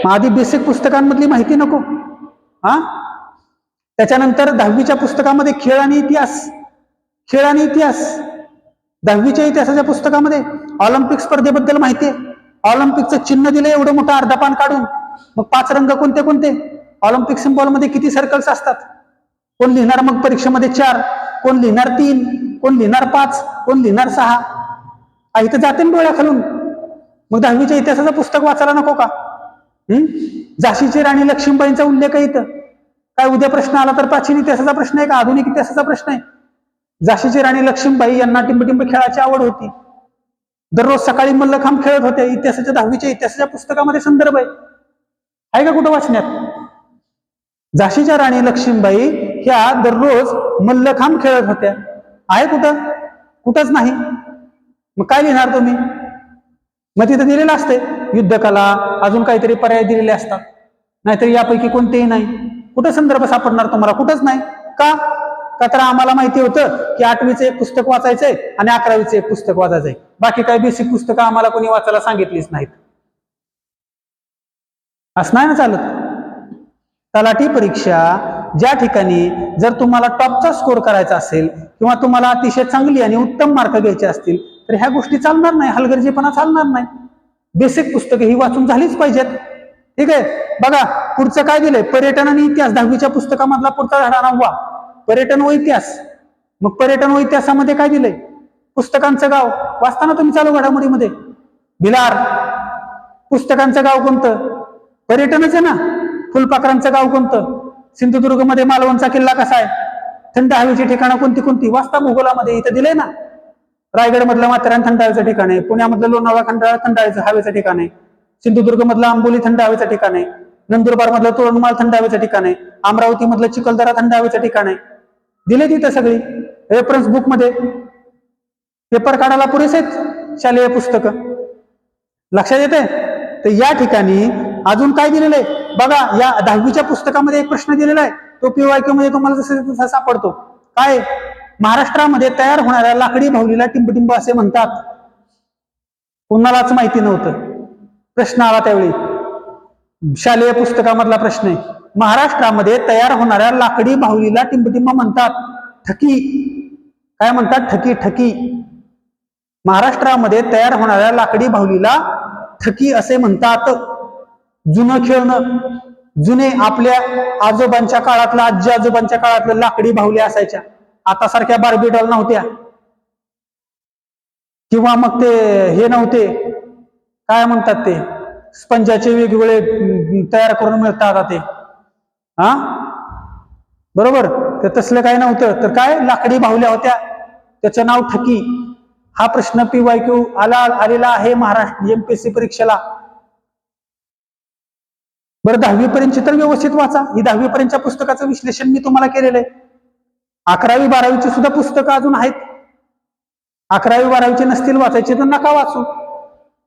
आधी बेसिक पुस्तकांमधली माहिती नको. त्याच्यानंतर 10वीच्या पुस्तकामध्ये खेळ आणि इतिहास, 10वीच्या इतिहासाच्या पुस्तकामध्ये ऑलिम्पिक स्पर्धेबद्दल माहिती आहे. ऑलिम्पिकचं चिन्ह दिलं एवढं मोठं अर्धा पान काढून. मग 5 रंग कोणते कोणते, ऑलिम्पिक सिम्बॉल मध्ये किती सर्कल्स असतात, कोण लिहिणार मग परीक्षेमध्ये 4, कोण लिहिणार 3, कोण लिहिणार 5, कोण लिहिणार 6. इथं जाते ना डोळ्या खालून. मग 10वीच्या इतिहासाचं पुस्तक वाचायला नको का? झाशीची राणी लक्ष्मीबाईंचा उल्लेख आहे इथं. काय उद्या प्रश्न आला तर प्राचीन इतिहासाचा प्रश्न आहे का आधुनिक इतिहासाचा प्रश्न आहे? झाशीची राणी लक्ष्मीबाई यांना टिंबटिंब खेळाची आवड होती. दररोज सकाळी मल्लखांब खेळत होते. इतिहासाच्या 10वीच्या इतिहासाच्या पुस्तकामध्ये संदर्भ आहे का कुठं वाचण्यात? झाशीच्या राणी लक्ष्मीबाई ह्या दररोज मल्लखांब खेळत होत्या. आहे कुठं? कुठंच नाही. मग काय लिहिणार तुम्ही? मग तिथं दिलेलं असते युद्धकला, अजून काहीतरी पर्याय दिलेले असतात. नाहीतर यापैकी कोणतेही नाही. कुठं संदर्भ सापडणार तुम्हाला? कुठंच नाही. का तर आम्हाला माहिती होतं की 8वीचं एक पुस्तक वाचायचंय आणि 11वीचं एक पुस्तक वाचायचंय. बाकी काही बेसिक पुस्तकं आम्हाला कोणी वाचायला सांगितलीच नाहीत. असं नाही ना चालत. तलाठी परीक्षा ज्या ठिकाणी जर तुम्हाला टॉपचा स्कोर करायचा असेल किंवा तुम्हाला अतिशय चांगली आणि उत्तम मार्क घ्यायचे असतील तर ह्या गोष्टी चालणार नाही. हलगर्जीपणा चालणार नाही. बेसिक पुस्तकं ही वाचून झालीच पाहिजेत. ठीक आहे. बघा पुढचं काय दिलंय? पर्यटन आणि इतिहास. 10वीच्या पुस्तकामधला पुढचा धडा 9वा, पर्यटन व इतिहास. मग पर्यटन व इतिहासामध्ये काय दिलंय? पुस्तकांचं गाव वाचताना तुम्ही चालू घडामोडीमध्ये. भिलार पुस्तकांचं गाव कोणतं? पर्यटनच आहे ना. फुलपाखरांचं गाव कोणतं? सिंधुदुर्ग मध्ये मालवणचा किल्ला कसा आहे? थंड हवेची ठिकाणं कोणती कोणती? वाचता भूगोलामध्ये इथं दिलंय ना. रायगड मधलं माथेरान थंड हवेचं ठिकाण आहे. पुण्यामधलं लोणावळा थंड हवेचं ठिकाण आहे. सिंधुदुर्ग मधलं आंबोली थंड हवेचं ठिकाण आहे. नंदुरबार मधलं तोरणमाळ थंड हवेचं ठिकाण आहे. अमरावती मधलं चिखलदरा थंड हवेचं ठिकाण आहे. दिले तिथं सगळी रेफरन्स बुक मध्ये. पेपर काढायला पुरेसे शालेय पुस्तकं. लक्षात येते? तर या ठिकाणी अजून काय दिलेलं आहे बघा. या 10वीच्या पुस्तकामध्ये एक प्रश्न दिलेला आहे. तो PYQ मध्ये तुम्हाला जसा सापडतो. काय? महाराष्ट्रामध्ये तयार होणाऱ्या लाकडी बाहुलीला टिंबटिंब असे म्हणतात. कोणालाच माहिती नव्हतं. प्रश्न आला त्यावेळी. शालेय पुस्तकामधला प्रश्न आहे. महाराष्ट्रामध्ये तयार होणाऱ्या लाकडी बाहुलीला टिंबटिंब म्हणतात. ठकी. काय म्हणतात? ठकी. ठकी. महाराष्ट्रामध्ये तयार होणाऱ्या लाकडी बाहुलीला ठकी असे म्हणतात. जुनं खेळणं. जुने आपल्या आजोबांच्या काळातलं, आजी आजोबांच्या काळातलं लाकडी बाहुल्या असायच्या. आता सारख्या बार्बी डॉल नव्हत्या किंवा मग ते हे नव्हते, काय म्हणतात ते, स्पंजाचे वेगवेगळे तयार करून मिळतात आता ते. बरोबर. तर तसलं काय नव्हतं. तर काय? लाकडी बाहुल्या होत्या. त्याचं नाव ठकी. हा प्रश्न PYQ आलेला आहे महाराष्ट्र MPSC परीक्षेला. बरं 10वी पर्यंतची तर व्यवस्थित वाचा. ही 10वी पर्यंतच्या पुस्तकाचं विश्लेषण मी तुम्हाला केलेलं आहे. 11वी 12वीची सुद्धा पुस्तकं अजून आहेत. 11वी 12वीची नसतील वाचायची तर नका वाचू.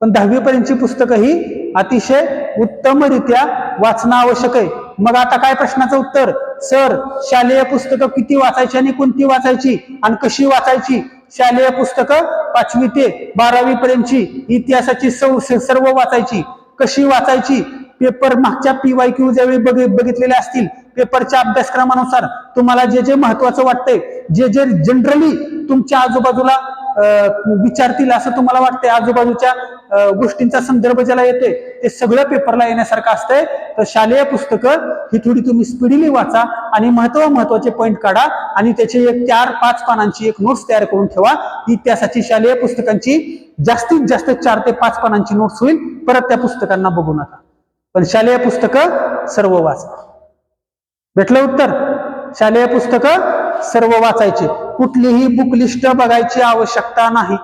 पण 10वी पर्यंतची पुस्तकं ही अतिशय उत्तमरित्या वाचणं आवश्यक आहे. मग आता काय प्रश्नाचं उत्तर? सर शालेय पुस्तकं किती वाचायची आणि कोणती वाचायची आणि कशी वाचायची? शालेय पुस्तकं 5वी ते 12वी पर्यंतची इतिहासाची सर्व वाचायची. कशी वाचायची? पेपर मागच्या PYQ ज्यावेळी बघितलेले असतील, पेपरच्या अभ्यासक्रमानुसार तुम्हाला जे जे महत्वाचं वाटतंय, जे जे जनरली तुमच्या आजूबाजूला विचारतील असं तुम्हाला वाटतंय, आजूबाजूच्या गोष्टींचा संदर्भ ज्याला येते ते सगळं पेपरला येण्यासारखं असतंय. तर शालेय पुस्तकं ही थोडी तुम्ही स्पीडीली वाचा आणि महत्वाचे पॉइंट काढा आणि त्याचे एक 4-5 पानांची एक नोट्स तयार करून ठेवा. इतिहासाची शालेय पुस्तकांची जास्तीत जास्त 4 ते 5 पानांची नोट्स होईल. परत त्या पुस्तकांना बघू नका. पण शालेय पुस्तकं सर्व वाचा. भेटलं उत्तर? शालेय पुस्तकं सर्व वाचायची. कुठलीही बुक लिस्ट बघायची आवश्यकता नाही.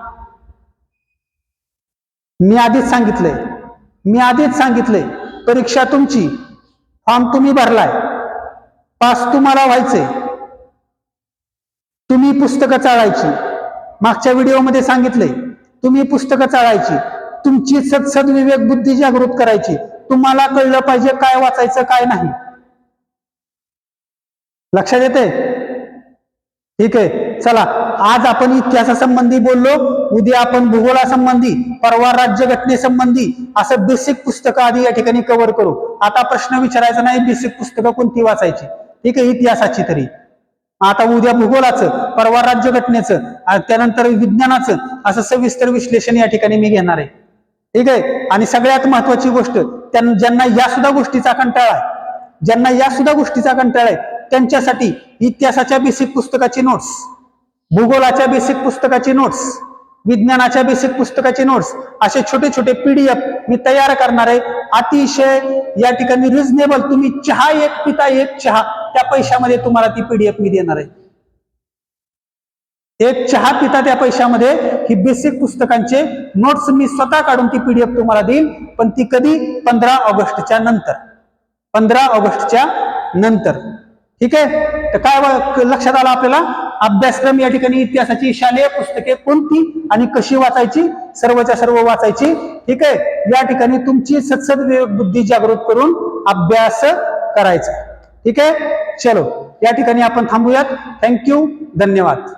मी आधीच सांगितलंय परीक्षा तुमची, फॉर्म तुम्ही भरलाय, पास तुम्हाला व्हायचंय, तुम्ही पुस्तकं चाळायची. मागच्या व्हिडिओमध्ये सांगितलंय तुम्ही पुस्तकं चाळायची. तुमची सद्विवेक बुद्धी जागृत करायची. तुम्हाला कळलं पाहिजे काय वाचायचं काय नाही. लक्षात येते? ठीक आहे. चला आज आपण इतिहासासंबंधी बोललो, उद्या आपण भूगोलासंबंधी, परवा राज्यघटनेसंबंधी असं बेसिक पुस्तकं आधी या ठिकाणी कव्हर करू. आता प्रश्न विचारायचा नाही बेसिक पुस्तकं कोणती वाचायची. ठीक आहे. इतिहासाची तरी. आता उद्या भूगोलाचं, परवा राज्यघटनेचं, त्यानंतर विज्ञानाचं असं सविस्तर विश्लेषण या ठिकाणी मी घेणार आहे. ठीक आहे. आणि सगळ्यात महत्वाची गोष्ट, ज्यांना या सुद्धा गोष्टीचा कंटाळा आहे, त्यांच्यासाठी इतिहासाच्या बेसिक पुस्तकाची नोट्स, भूगोलाच्या बेसिक पुस्तकाची नोट्स, विज्ञानाच्या बेसिक पुस्तकाची नोट्स, असे छोटे छोटे PDF मी तयार करणार आहे. अतिशय या ठिकाणी रिझनेबल, तुम्ही चहा एक पिता एक चहा, त्या पैशामध्ये तुम्हाला ती PDF मी देणार आहे. एक चहा पिता त्या पैशामध्ये ही बेसिक पुस्तकांचे नोट्स मी स्वतः काढून ती PDF तुम्हाला देईल. पण ती कधी? 15 ऑगस्टच्या नंतर. 15 ऑगस्टच्या नंतर. ठीक आहे. तर काय लक्षात आलं आपल्याला? अभ्यासक्रम या ठिकाणी इतिहासाची शालेय पुस्तके कोणती आणि कशी वाचायची, सर्वच्या सर्व वाचायची. ठीक आहे. या ठिकाणी तुमची सतसत विवेक बुद्धी जागृत करून अभ्यास करायचा. ठीक आहे. चलो, या ठिकाणी आपण थांबूयात. थँक्यू, धन्यवाद.